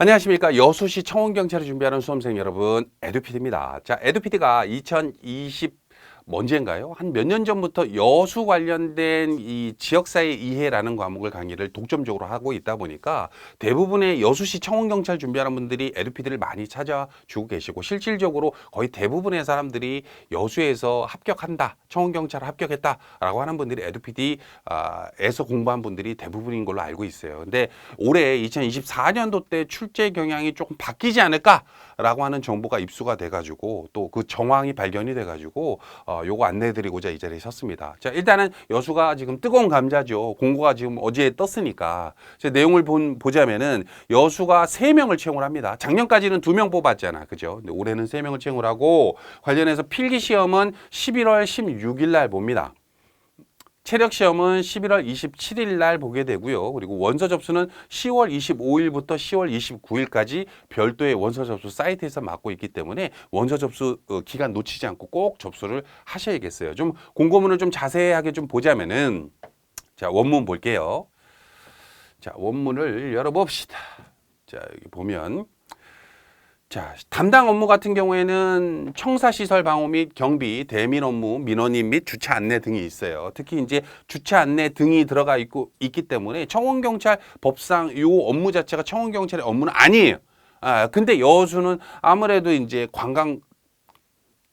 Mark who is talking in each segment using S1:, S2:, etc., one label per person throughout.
S1: 안녕하십니까. 여수시 청원경찰을 준비하는 수험생 여러분, 에듀피디입니다. 자, 에듀피디가 2020 언제인가요? 한 몇 년 전부터 여수 관련된 이 지역사회 이해라는 과목을 강의를 독점적으로 하고 있다 보니까 대부분의 여수시 청원경찰 준비하는 분들이 에듀피디를 많이 찾아주고 계시고, 실질적으로 거의 대부분의 사람들이 여수에서 합격한다, 청원경찰 합격했다라고 하는 분들이 에듀피디에서 공부한 분들이 대부분인 걸로 알고 있어요. 근데 올해 2024년도 때 출제 경향이 조금 바뀌지 않을까라고 하는 정보가 입수가 돼가지고, 또 그 정황이 발견이 돼가지고 요거 안내해드리고자 이 자리에 섰습니다. 자, 일단은 여수가 지금 뜨거운 감자죠. 공고가 지금 어제 떴으니까 제 내용을 보자면은 여수가 3명을 채용을 합니다. 작년까지는 2명 뽑았잖아, 그죠? 근데 올해는 3명을 채용을 하고, 관련해서 필기 시험은 11월 16일 날 봅니다. 체력 시험은 11월 27일 날 보게 되고요. 그리고 원서 접수는 10월 25일부터 10월 29일까지 별도의 원서 접수 사이트에서 맡고 있기 때문에 원서 접수 기간 놓치지 않고 꼭 접수를 하셔야겠어요. 좀 공고문을 좀 자세하게 좀 보자면은, 자, 원문 볼게요. 자, 원문을 열어봅시다. 자, 여기 보면, 자, 담당 업무 같은 경우에는 청사시설 방호 및 경비, 대민 업무, 민원인 및 주차 안내 등이 있어요. 특히 이제 주차 안내 등이 들어가 있기 때문에 청원경찰 법상 요 업무 자체가 청원경찰의 업무는 아니에요. 근데 여수는 아무래도 이제 관광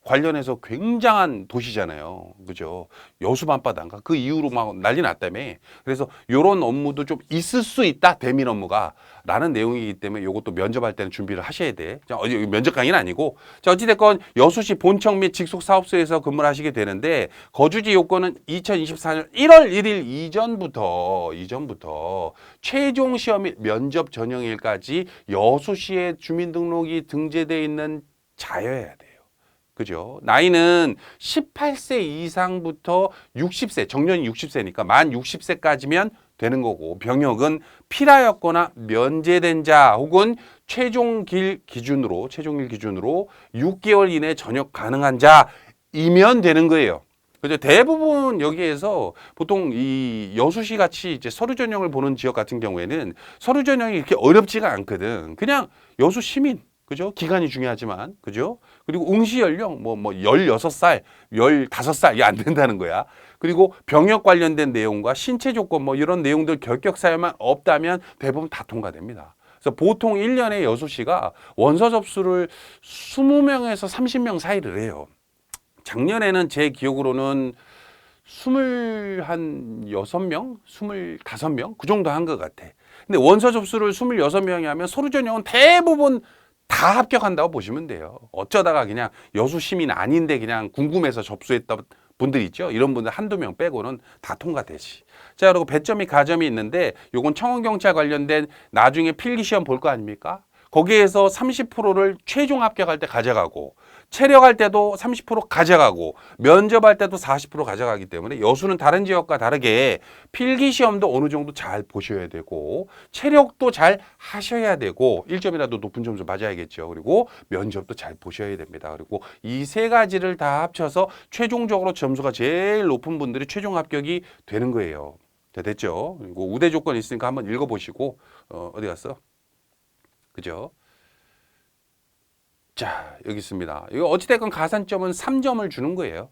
S1: 관련해서 굉장한 도시잖아요. 그죠? 여수 밤바다인가? 그 이후로 막 난리 났다며. 그래서 요런 업무도 좀 있을 수 있다, 대민 업무가. 라는 내용이기 때문에 요것도 면접할 때는 준비를 하셔야 돼. 자, 면접 강의는 아니고. 자, 어찌됐건 여수시 본청 및 직속 사업소에서 근무를 하시게 되는데, 거주지 요건은 2024년 1월 1일 이전부터 최종 시험 및 면접 전형일까지 여수시에 주민등록이 등재되어 있는 자여야 돼요. 그죠? 나이는 18세 이상부터 60세, 정년이 60세니까 만 60세까지면 되는 거고, 병역은 필하였거나 면제된 자 혹은 최종일 기준으로 6개월 이내 전역 가능한 자이면 되는 거예요. 그죠? 대부분 여기에서 보통 이 여수시 같이 이제 서류 전형을 보는 지역 같은 경우에는 서류 전형이 이렇게 어렵지가 않거든. 그냥 여수 시민. 그죠? 기간이 중요하지만, 그죠? 그리고 응시 연령, 16살, 15살, 이게 안 된다는 거야. 그리고 병역 관련된 내용과 신체 조건, 이런 내용들 결격 사유만 없다면 대부분 다 통과됩니다. 그래서 보통 1년에 여수시가 원서 접수를 20명에서 30명 사이를 해요. 작년에는 제 기억으로는 26명, 25명? 그 정도 한 것 같아. 근데 원서 접수를 26명이 하면 서류 전형은 대부분 다 합격한다고 보시면 돼요. 어쩌다가 그냥 여수 시민 아닌데 그냥 궁금해서 접수했던 분들 있죠. 이런 분들 한두 명 빼고는 다 통과되지. 자, 그리고 배점 및 가점이 있는데, 요건 청원경찰 관련된 나중에 필기시험 볼 거 아닙니까? 거기에서 30%를 최종 합격할 때 가져가고, 체력할 때도 30% 가져가고, 면접할 때도 40% 가져가기 때문에 여수는 다른 지역과 다르게 필기시험도 어느 정도 잘 보셔야 되고, 체력도 잘 하셔야 되고, 1점이라도 높은 점수 맞아야겠죠. 그리고 면접도 잘 보셔야 됩니다. 그리고 이 세 가지를 다 합쳐서 최종적으로 점수가 제일 높은 분들이 최종 합격이 되는 거예요. 자, 됐죠? 그리고 우대 조건 있으니까 한번 읽어보시고, 어디 갔어? 그죠? 자, 여기 있습니다. 이거 어찌됐건 가산점은 3점을 주는 거예요.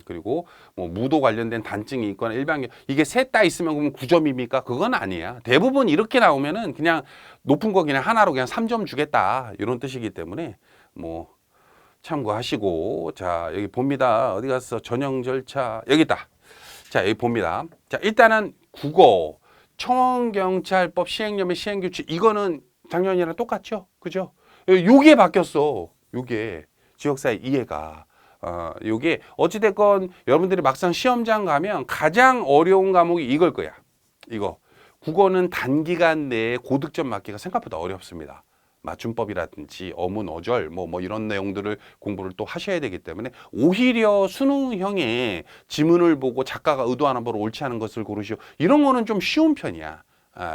S1: 그리고 무도 관련된 단증이 있거나 일반경, 이게 셋 다 있으면 그러면 9점입니까? 그건 아니야. 대부분 이렇게 나오면은 그냥 높은 거 그냥 하나로 그냥 3점 주겠다, 이런 뜻이기 때문에 참고하시고. 자, 여기 봅니다. 어디 갔어? 전형 절차. 여기 있다. 자, 여기 봅니다. 자, 일단은 국어, 청원경찰법 시행령 및 시행규칙, 이거는 작년이랑 똑같죠? 그죠? 요게 바뀌었어. 요게 지역사회 이해가. 요게 어찌됐건 여러분들이 막상 시험장 가면 가장 어려운 과목이 이걸 거야. 이거. 국어는 단기간 내에 고득점 맞기가 생각보다 어렵습니다. 맞춤법이라든지 어문, 어절, 이런 내용들을 공부를 또 하셔야 되기 때문에, 오히려 수능형의 지문을 보고 작가가 의도하는 바로 옳지 않은 것을 고르시오, 이런 거는 좀 쉬운 편이야.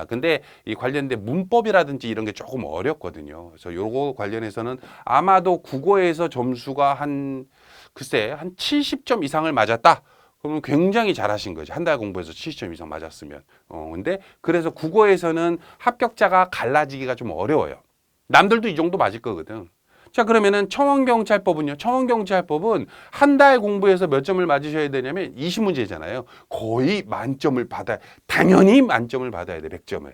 S1: 근데 이 관련된 문법이라든지 이런 게 조금 어렵거든요. 그래서 요거 관련해서는 아마도 국어에서 점수가 한 70점 이상을 맞았다, 그러면 굉장히 잘하신 거지. 한 달 공부해서 70점 이상 맞았으면. 근데 그래서 국어에서는 합격자가 갈라지기가 좀 어려워요. 남들도 이 정도 맞을 거거든. 자, 그러면은 청원경찰법은요. 청원경찰법은 한 달 공부해서 몇 점을 맞으셔야 되냐면 20문제잖아요. 거의 만점을 받아야, 당연히 만점을 받아야 돼. 100점을.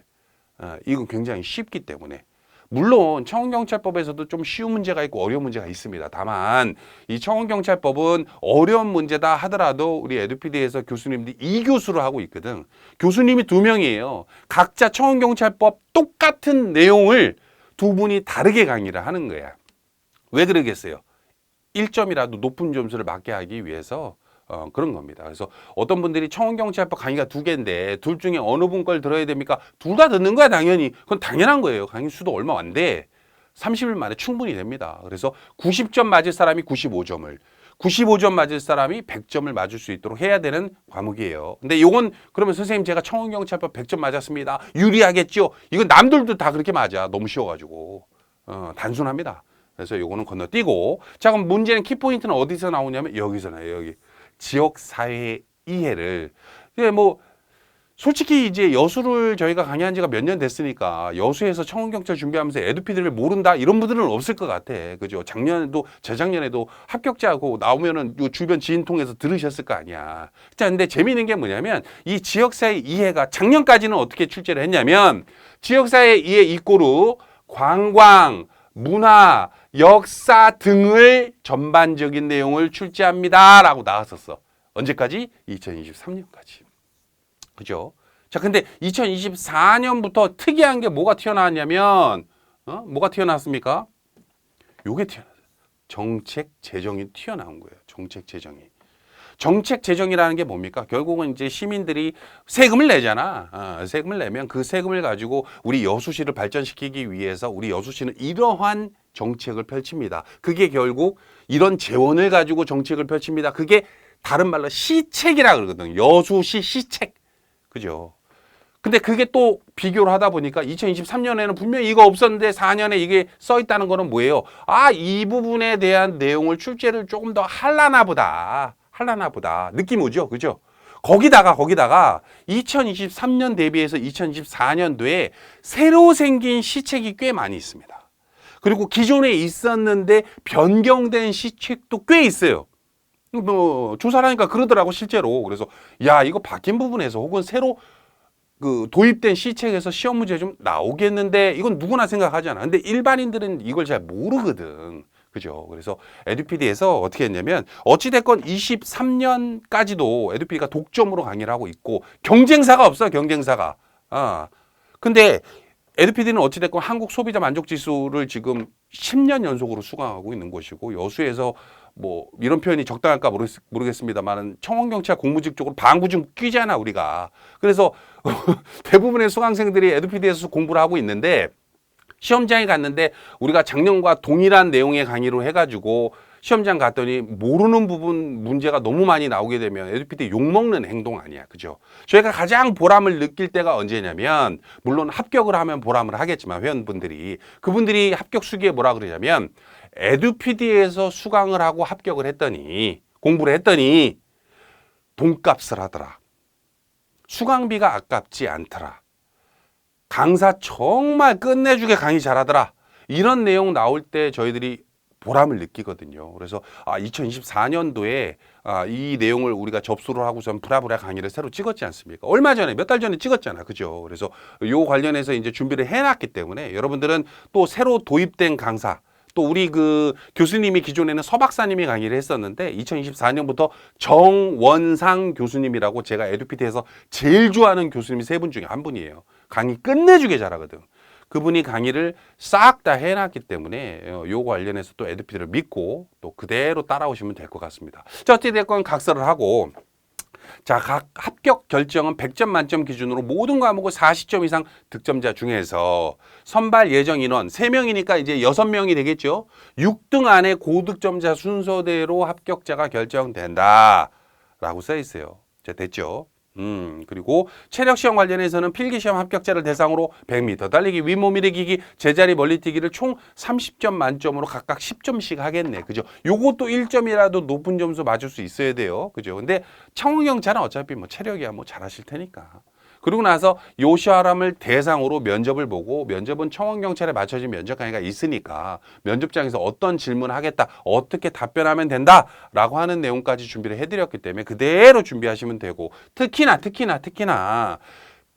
S1: 이건 굉장히 쉽기 때문에. 물론 청원경찰법에서도 좀 쉬운 문제가 있고 어려운 문제가 있습니다. 다만 이 청원경찰법은 어려운 문제다 하더라도 우리 에듀피디에서 교수님들이 2교수로 하고 있거든. 교수님이 2명이에요. 각자 청원경찰법 똑같은 내용을 두 분이 다르게 강의를 하는 거야. 왜 그러겠어요? 1점이라도 높은 점수를 맞게 하기 위해서 그런 겁니다. 그래서 어떤 분들이 청원경찰법 강의가 2개인데 둘 중에 어느 분 걸 들어야 됩니까? 둘 다 듣는 거야 당연히. 그건 당연한 거예요. 강의 수도 얼마 안 돼. 30일 만에 충분히 됩니다. 그래서 90점 맞을 사람이 95점을 95점 맞을 사람이 100점을 맞을 수 있도록 해야 되는 과목이에요. 근데 요건 그러면 선생님 제가 청원경찰법 100점 맞았습니다. 유리하겠죠? 이건 남들도 다 그렇게 맞아. 너무 쉬워가지고. 단순합니다. 그래서 요거는 건너뛰고. 자, 그럼 문제는 키포인트는 어디서 나오냐면 여기서 나와요. 여기. 지역사회 이해를. 뭐 솔직히 이제 여수를 저희가 강의한 지가 몇 년 됐으니까 여수에서 청원경찰 준비하면서 에듀피디를 모른다 이런 분들은 없을 것 같아. 그죠? 작년에도 재작년에도 합격자고 나오면은 요 주변 지인 통해서 들으셨을 거 아니야. 자, 근데 재미있는 게 뭐냐면 이 지역사회 이해가 작년까지는 어떻게 출제를 했냐면 지역사회 이해 이꼬르 관광, 문화, 역사 등을 전반적인 내용을 출제합니다. 라고 나왔었어. 언제까지? 2023년까지. 그죠? 자, 근데 2024년부터 특이한 게 뭐가 튀어나왔냐면, 뭐가 튀어나왔습니까? 요게 튀어나왔어요. 정책 재정이 튀어나온 거예요. 정책 재정이. 정책 재정이라는 게 뭡니까? 결국은 이제 시민들이 세금을 내잖아. 세금을 내면 그 세금을 가지고 우리 여수시를 발전시키기 위해서 우리 여수시는 이러한 정책을 펼칩니다. 그게 결국 이런 재원을 가지고 정책을 펼칩니다. 그게 다른 말로 시책이라 그러거든. 여수시 시책. 그죠? 근데 그게 또 비교를 하다 보니까 2023년에는 분명히 이거 없었는데 4년에 이게 써 있다는 거는 뭐예요? 이 부분에 대한 내용을 출제를 조금 더 할라나 보다. 느낌 오죠? 그죠? 거기다가 2023년 대비해서 2024년도에 새로 생긴 시책이 꽤 많이 있습니다. 그리고 기존에 있었는데 변경된 시책도 꽤 있어요. 뭐 조사를 하니까 그러더라고 실제로. 그래서 야, 이거 바뀐 부분에서 혹은 새로 도입된 시책에서 시험 문제 좀 나오겠는데 이건 누구나 생각하잖아. 근데 일반인들은 이걸 잘 모르거든. 그죠? 그래서 에듀피디에서 어떻게 했냐면 어찌됐건 23년까지도 에듀피디가 독점으로 강의를 하고 있고 경쟁사가 없어. 경쟁사가. 근데 에듀피디는 어찌됐건 한국 소비자 만족 지수를 지금 10년 연속으로 수강하고 있는 것이고 여수에서 뭐 이런 표현이 적당할까 모르겠습니다만 청원경찰 공무직 쪽으로 방구 좀 끼잖아 우리가. 그래서 대부분의 수강생들이 에듀피디에서 공부를 하고 있는데 시험장에 갔는데 우리가 작년과 동일한 내용의 강의로 해가지고 시험장 갔더니 모르는 부분 문제가 너무 많이 나오게 되면 에듀피디 욕먹는 행동 아니야. 그죠? 저희가 가장 보람을 느낄 때가 언제냐면 물론 합격을 하면 보람을 하겠지만 회원분들이 그분들이 합격 수기에 뭐라 그러냐면 에듀피디에서 수강을 하고 합격을 했더니 공부를 했더니 돈값을 하더라. 수강비가 아깝지 않더라. 강사 정말 끝내주게 강의 잘하더라. 이런 내용 나올 때 저희들이 보람을 느끼거든요. 그래서 2024년도에 이 내용을 우리가 접수를 하고선 부랴부랴 강의를 새로 찍었지 않습니까? 얼마 전에 몇 달 전에 찍었잖아. 그죠? 그래서 요 관련해서 이제 준비를 해놨기 때문에 여러분들은 또 새로 도입된 강사 또 우리 교수님이 기존에는 서 박사님이 강의를 했었는데 2024년부터 정원상 교수님이라고 제가 에듀피디에서 제일 좋아하는 교수님이 3분 중에 한 분이에요. 강의 끝내주게 잘하거든. 그분이 강의를 싹 다 해놨기 때문에 요 관련해서 또 에듀피디를 믿고 또 그대로 따라오시면 될 것 같습니다. 자, 어찌됐건 각서를 하고 자, 각 합격 결정은 100점 만점 기준으로 모든 과목을 40점 이상 득점자 중에서 선발 예정 인원 3명이니까 이제 6명이 되겠죠. 6등 안에 고득점자 순서대로 합격자가 결정된다 라고 써 있어요. 자, 됐죠? 그리고 체력 시험 관련해서는 필기 시험 합격자를 대상으로 100m 달리기, 윗몸 일으키기, 제자리 멀리뛰기를 총 30점 만점으로 각각 10점씩 하겠네. 그죠? 요것도 1점이라도 높은 점수 맞을 수 있어야 돼요. 그죠? 근데 청원경찰은 어차피 뭐 체력이야 뭐 잘하실 테니까. 그리고 나서 요 시험을 대상으로 면접을 보고, 면접은 청원경찰에 맞춰진 면접 강의가 있으니까 면접장에서 어떤 질문을 하겠다, 어떻게 답변하면 된다라고 하는 내용까지 준비를 해드렸기 때문에 그대로 준비하시면 되고, 특히나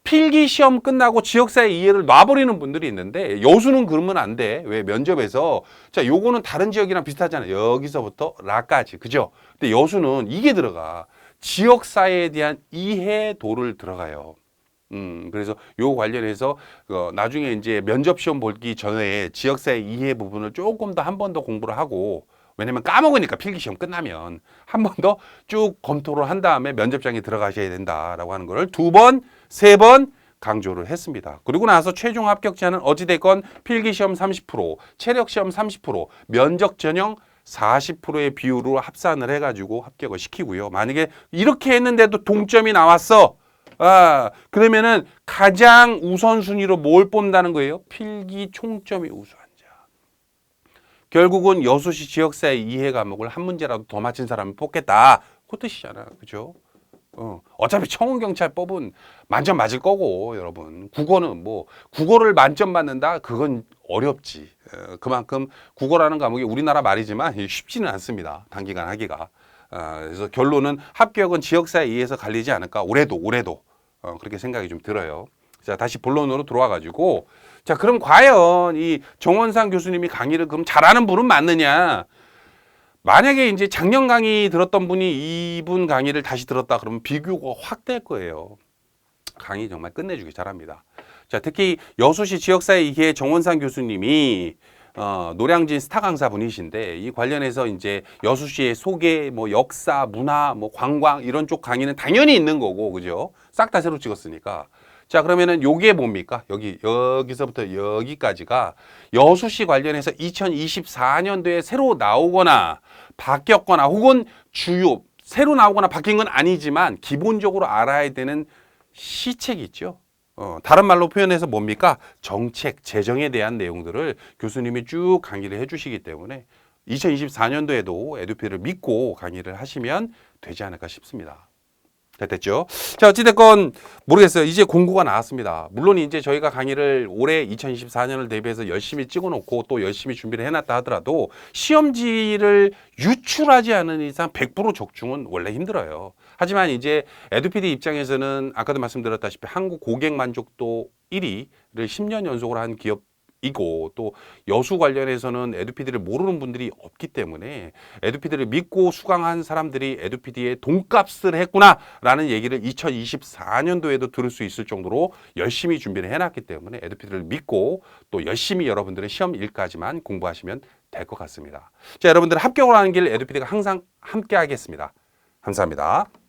S1: 필기 시험 끝나고 지역사회 이해를 놔버리는 분들이 있는데, 여수는 그러면 안 돼. 왜? 면접에서 자, 요거는 다른 지역이랑 비슷하잖아요. 여기서부터 라까지. 그죠? 근데 여수는 이게 들어가. 지역사회에 대한 이해도를 들어가요. 그래서 요 관련해서 나중에 이제 면접 시험 보기 전에 지역사회 이해 부분을 조금 더 한 번 더 공부를 하고, 왜냐면 까먹으니까 필기 시험 끝나면 한 번 더 쭉 검토를 한 다음에 면접장에 들어가셔야 된다라고 하는 거를 2번, 3번 강조를 했습니다. 그리고 나서 최종 합격자는 어찌됐건 필기 시험 30%, 체력 시험 30%, 면접 전형 40%의 비율로 합산을 해가지고 합격을 시키고요. 만약에 이렇게 했는데도 동점이 나왔어. 그러면은 가장 우선순위로 뭘 뽑는다는 거예요? 필기 총점이 우수한 자. 결국은 여수시 지역사회 이해 과목을 한 문제라도 더 맞힌 사람을 뽑겠다. 그 뜻이잖아. 그죠? 어차피 청원경찰법은 만점 맞을 거고, 여러분. 국어는 뭐, 국어를 만점 받는다? 그건 어렵지. 그만큼 국어라는 과목이 우리나라 말이지만 쉽지는 않습니다. 단기간 하기가. 그래서 결론은 합격은 지역사회 이해에서 갈리지 않을까. 올해도. 그렇게 생각이 좀 들어요. 자, 다시 본론으로 들어와가지고, 자, 그럼 과연 이 정원상 교수님이 강의를 그럼 잘하는 분은 맞느냐? 만약에 이제 작년 강의 들었던 분이 이분 강의를 다시 들었다 그러면 비교가 확 될 거예요. 강의 정말 끝내주기 잘합니다. 자, 특히 여수시 지역사회 이해 정원상 교수님이 노량진 스타 강사분이신데, 이 관련해서 이제 여수시의 소개, 뭐 역사, 문화, 뭐 관광 이런 쪽 강의는 당연히 있는 거고, 그죠? 싹 다 새로 찍었으니까. 자, 그러면은 요게 뭡니까? 여기서부터 여기까지가 여수시 관련해서 2024년도에 새로 나오거나 바뀌었거나 혹은 주요 새로 나오거나 바뀐 건 아니지만 기본적으로 알아야 되는 시책이 있죠. 다른 말로 표현해서 뭡니까? 정책, 재정에 대한 내용들을 교수님이 쭉 강의를 해주시기 때문에 2024년도에도 에듀피를 믿고 강의를 하시면 되지 않을까 싶습니다. 됐죠? 자, 어찌됐건 모르겠어요. 이제 공고가 나왔습니다. 물론 이제 저희가 강의를 올해 2024년을 대비해서 열심히 찍어놓고 또 열심히 준비를 해놨다 하더라도 시험지를 유출하지 않은 이상 100% 적중은 원래 힘들어요. 하지만 이제 에듀피디 입장에서는 아까도 말씀드렸다시피 한국 고객 만족도 1위를 10년 연속으로 한 기업이고, 또 여수 관련해서는 에듀피디를 모르는 분들이 없기 때문에 에듀피디를 믿고 수강한 사람들이 에듀피디의 돈값을 했구나라는 얘기를 2024년도에도 들을 수 있을 정도로 열심히 준비를 해놨기 때문에 에듀피디를 믿고 또 열심히 여러분들의 시험일까지만 공부하시면 될 것 같습니다. 자, 여러분들 합격을 하는 길 에듀피디가 항상 함께 하겠습니다. 감사합니다.